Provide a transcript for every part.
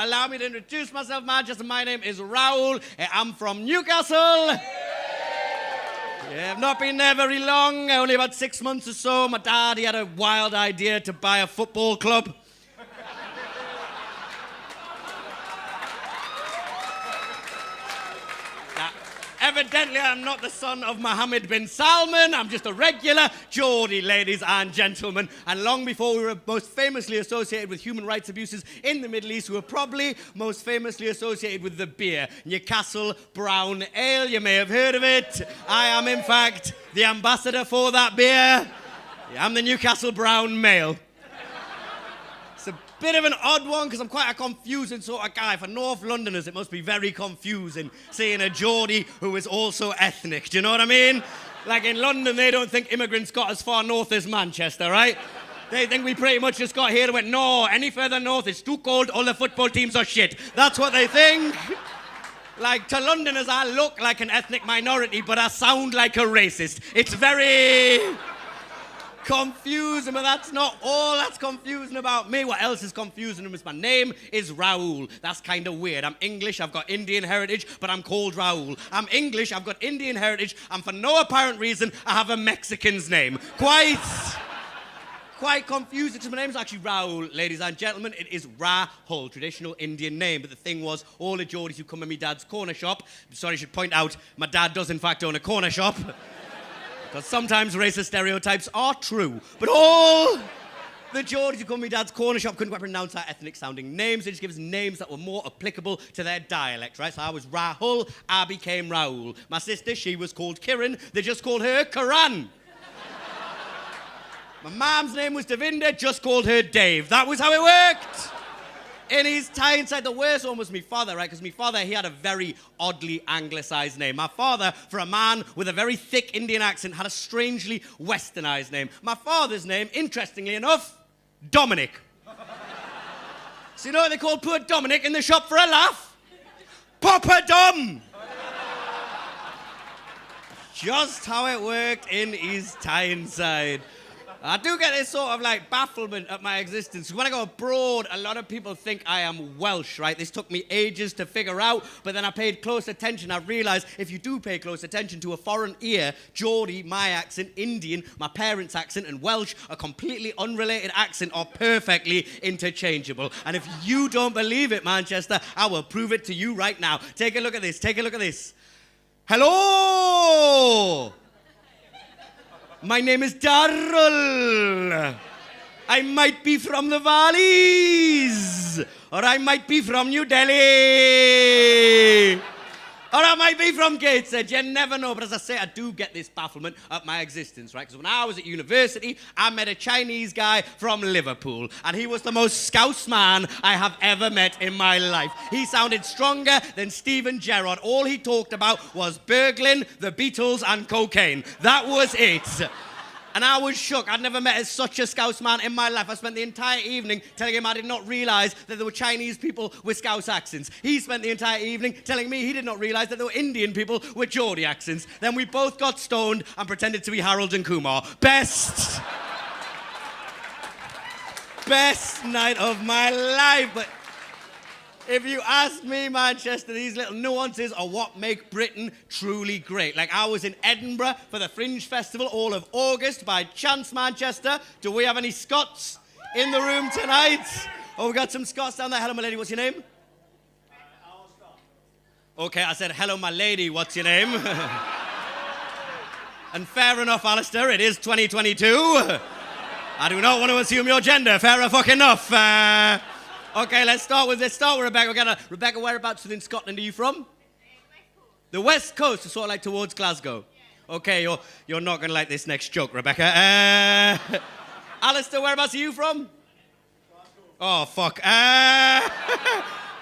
allow me to introduce myself, Manchester. My name is Raoul. I'm from Newcastle. Yeah, I've not been there very long, only about 6 months or so. My dad, he had a wild idea to buy a football club. Evidently, I'm not the son of Mohammed bin Salman. I'm just a regular Geordie, ladies and gentlemen. And long before we were most famously associated with human rights abuses in the Middle East, we were probably most famously associated with the beer, Newcastle Brown Ale. You may have heard of it. I am, in fact, the ambassador for that beer. I'm the Newcastle Brown Male. Bit of an odd one, because I'm quite a confusing sort of guy. For North Londoners, it must be very confusing seeing a Geordie who is also ethnic. Do you know what I mean? Like in London, they don't think immigrants got as far north as Manchester, right? They think we pretty much just got here and went, no, any further north, it's too cold, all the football teams are shit. That's what they think. Like, to Londoners, I look like an ethnic minority, but I sound like a racist. It's very confusing, but that's not all that's confusing about me. What else is confusing is my name is Raoul. That's kind of weird. I'm English, I've got Indian heritage, but I'm called Raoul. I'm English, I've got Indian heritage, and for no apparent reason, I have a Mexican's name. Quite confusing. So my name's actually Raoul, ladies and gentlemen. It is Rahul, traditional Indian name. But the thing was, all the Geordies who come in my dad's corner shop, sorry, I should point out, my dad does in fact own a corner shop. Because sometimes racist stereotypes are true. But all the Geordies who come to my dad's corner shop couldn't quite pronounce our ethnic-sounding names. They just give us names that were more applicable to their dialect, right? So I was Rahul, I became Raoul. My sister, she was called Kiran. They just called her Karan. My mum's name was Devinder, just called her Dave. That was how it worked. In his hindsight, the worst one was my father, right? Because my father, he had a very oddly anglicised name. My father, for a man with a very thick Indian accent, had a strangely westernised name. My father's name, interestingly enough, Dominic. So you know what they called poor Dominic in the shop for a laugh? Papa Dom! Just how it worked in his hindsight. I do get this sort of like bafflement at my existence. When I go abroad, a lot of people think I am Welsh, right? This took me ages to figure out, but then I paid close attention. I realised if you do pay close attention to a foreign ear, Geordie, my accent, Indian, my parents' accent, and Welsh, a completely unrelated accent, are perfectly interchangeable. And if you don't believe it, Manchester, I will prove it to you right now. Take a look at this. Take a look at this. Hello! My name is Darrell. I might be from the valleys, or I might be from New Delhi, or I might be from Gateshead. You never know. But as I say, I do get this bafflement at my existence, right? Because when I was at university, I met a Chinese guy from Liverpool, and he was the most scouse man I have ever met in my life. He sounded stronger than Steven Gerrard. All he talked about was burgling, the Beatles, and cocaine. That was it. And I was shook. I'd never met such a Scouse man in my life. I spent the entire evening telling him I did not realise that there were Chinese people with Scouse accents. He spent the entire evening telling me he did not realise that there were Indian people with Geordie accents. Then we both got stoned and pretended to be Harold and Kumar. Best night of my life. But if you ask me, Manchester, these little nuances are what make Britain truly great. Like, I was in Edinburgh for the Fringe Festival all of August. By chance, Manchester, do we have any Scots in the room tonight? Oh, we got some Scots down there. Hello, my lady, what's your name? Okay, I said, hello, my lady, what's your name? And fair enough, Alistair, it is 2022. I do not want to assume your gender. Fair fucking enough. Okay, let's start with Rebecca. Rebecca, whereabouts in Scotland are you from? The West Coast, so sort of like towards Glasgow. Yeah. Okay, you're not going to like this next joke, Rebecca. Alistair, whereabouts are you from? Glasgow. Oh, fuck.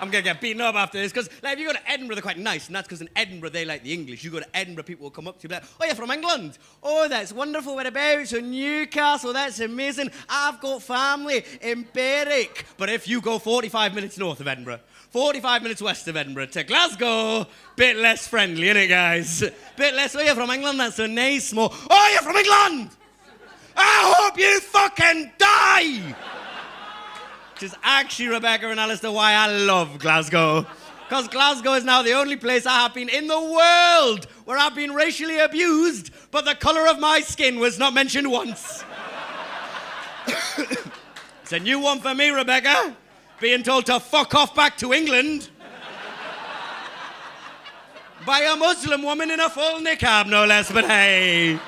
I'm going to get beaten up after this, because like, if you go to Edinburgh, they're quite nice, and that's because in Edinburgh, they like the English. You go to Edinburgh, people will come up to you and be like, oh, you're from England? Oh, that's wonderful. Whereabouts? So Newcastle, that's amazing. I've got family in Berwick. But if you go 45 minutes north of Edinburgh, 45 minutes west of Edinburgh to Glasgow, bit less friendly, innit, guys? Bit less, oh, you're from England? That's so nice. More, oh, you're from England? I hope you fucking die! Which is actually, Rebecca and Alistair, why I love Glasgow. Because Glasgow is now the only place I have been in the world where I've been racially abused, but the colour of my skin was not mentioned once. It's a new one for me, Rebecca. Being told to fuck off back to England by a Muslim woman in a full niqab, no less, but hey.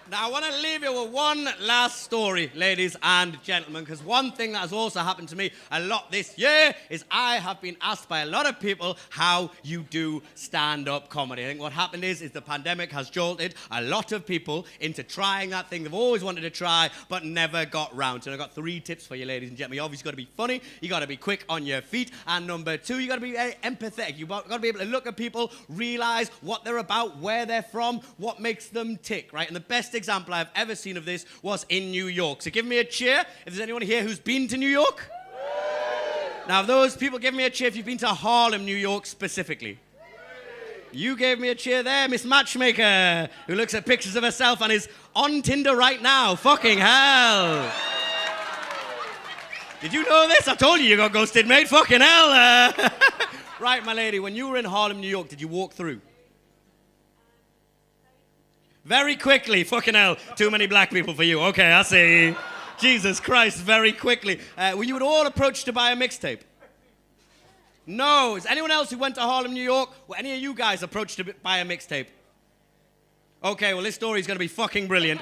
Now, I want to leave you with one last story, ladies and gentlemen, because one thing that has also happened to me a lot this year is I have been asked by a lot of people how you do stand-up comedy. I think what happened is the pandemic has jolted a lot of people into trying that thing they've always wanted to try but never got round to. And I've got 3 tips for you, ladies and gentlemen. You obviously got to be funny, you got to be quick on your feet, and number 2, you got to be very empathetic. You've got to be able to look at people, realize what they're about, where they're from, what makes them tick, right? And the best example I've ever seen of this was in New York. So give me a cheer if there's anyone here who's been to New York. Now, those people, give me a cheer if you've been to Harlem, New York specifically. You gave me a cheer there, Miss Matchmaker, who looks at pictures of herself and is on Tinder right now. Fucking hell. Did you know this? I told you got ghosted, mate. Fucking hell. Right, my lady, when you were in Harlem, New York, did you walk through? Very quickly, fucking hell, too many black people for you. Okay, I see. Jesus Christ, very quickly. Were you at all approached to buy a mixtape? No. Is anyone else who went to Harlem, New York, were any of you guys approached to buy a mixtape? Okay, well, this story is going to be fucking brilliant.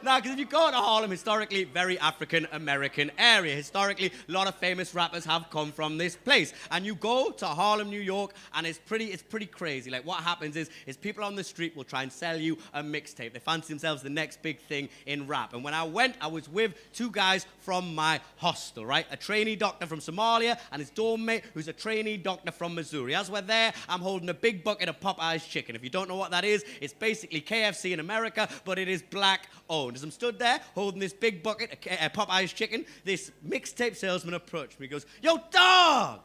Now, because if you go to Harlem, historically, very African-American area. Historically, a lot of famous rappers have come from this place. And you go to Harlem, New York, and it's pretty crazy. Like, what happens is people on the street will try and sell you a mixtape. They fancy themselves the next big thing in rap. And when I went, I was with 2 guys from my hostel, right? A trainee doctor from Somalia and his dorm mate, who's a trainee doctor from Missouri. As we're there, I'm holding a big bucket of Popeye's chicken. If you don't know what that is, it's basically KFC in America, but it is black owned. As I'm stood there holding this big bucket of Popeye's chicken, this mixtape salesman approached me. He goes, "Yo, dog,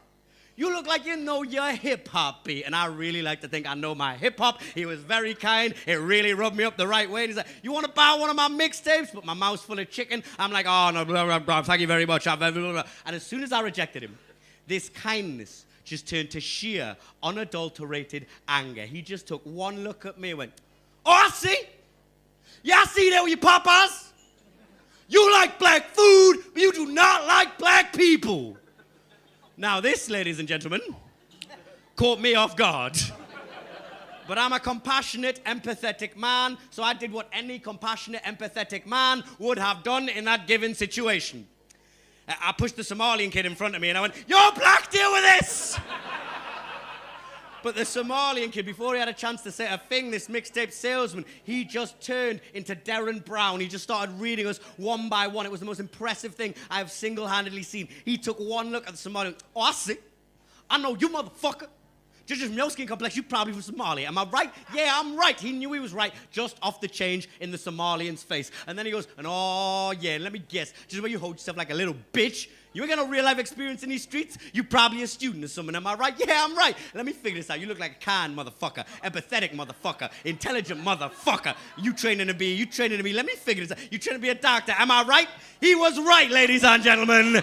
you look like you know your hip-hop beat." And I really like to think I know my hip-hop. He was very kind. It really rubbed me up the right way. And he's like, "You want to buy one of my mixtapes?" But my mouth's full of chicken. I'm like, "Oh, no, blah, blah, blah, thank you very much." And as soon as I rejected him, this kindness just turned to sheer, unadulterated anger. He just took one look at me and went, "Oh, I see. Yeah, I see that with your papas. You like black food, but you do not like black people." Now this, ladies and gentlemen, caught me off guard. But I'm a compassionate, empathetic man, so I did what any compassionate, empathetic man would have done in that given situation. I pushed the Somalian kid in front of me and I went, "You're black, deal with this!" But the Somalian kid, before he had a chance to say a thing, this mixtape salesman, he just turned into Darren Brown. He just started reading us one by one. It was the most impressive thing I have single-handedly seen. He took one look at the Somalian. "Oh, I see. I know you, motherfucker. Just from your skin complex, you probably from Somalia. Am I right?" "Yeah, I'm right." He knew he was right just off the change in the Somalian's face. And then he goes, "And oh, yeah, let me guess. Just where you hold yourself like a little bitch. You ain't got no real-life experience in these streets. You probably a student or something. Am I right?" "Yeah, I'm right. Let me figure this out. You look like a kind motherfucker, empathetic motherfucker, intelligent motherfucker. You training to be. Let me figure this out. You training to be a doctor. Am I right?" He was right, ladies and gentlemen.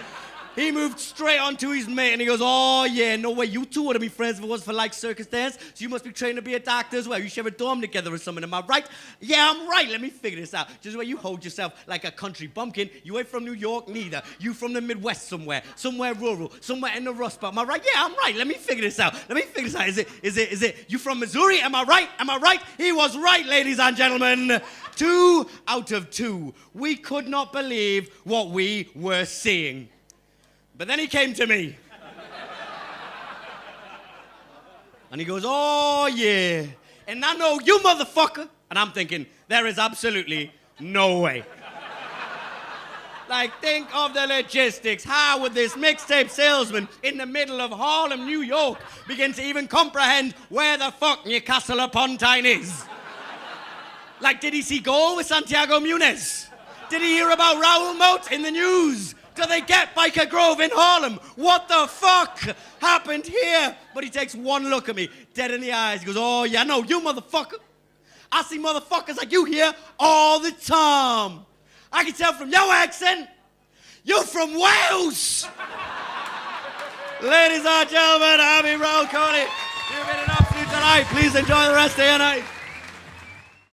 He moved straight on to his mate and he goes, "Oh, yeah, no way. You two would have been friends if it wasn't for like circus dance. So you must be trained to be a doctor as well. You share a dorm together or something. Am I right?" "Yeah, I'm right. Let me figure this out. Just where you hold yourself like a country bumpkin. You ain't from New York neither. You from the Midwest somewhere rural, somewhere in the Rust Belt. Am I right?" "Yeah, I'm right. Let me figure this out. Is it, you from Missouri? Am I right? He was right, ladies and gentlemen. 2 out of 2. We could not believe what we were seeing. But then he came to me. And he goes, "Oh, yeah. And I know you, motherfucker." And I'm thinking, there is absolutely no way. Like, think of the logistics. How would this mixtape salesman in the middle of Harlem, New York, begin to even comprehend where the fuck Newcastle upon Tyne is? Like, did he see goal with Santiago Munez? Did he hear about Raoul Moat in the news? Do they get Biker Grove in Harlem? What the fuck happened here? But he takes one look at me, dead in the eyes. He goes, "Oh, yeah, I know you, motherfucker. I see motherfuckers like you here all the time. I can tell from your accent You're from Wales! Ladies and gentlemen, I'm Raul Kohli. You've been an absolute delight. Please enjoy the rest of your night.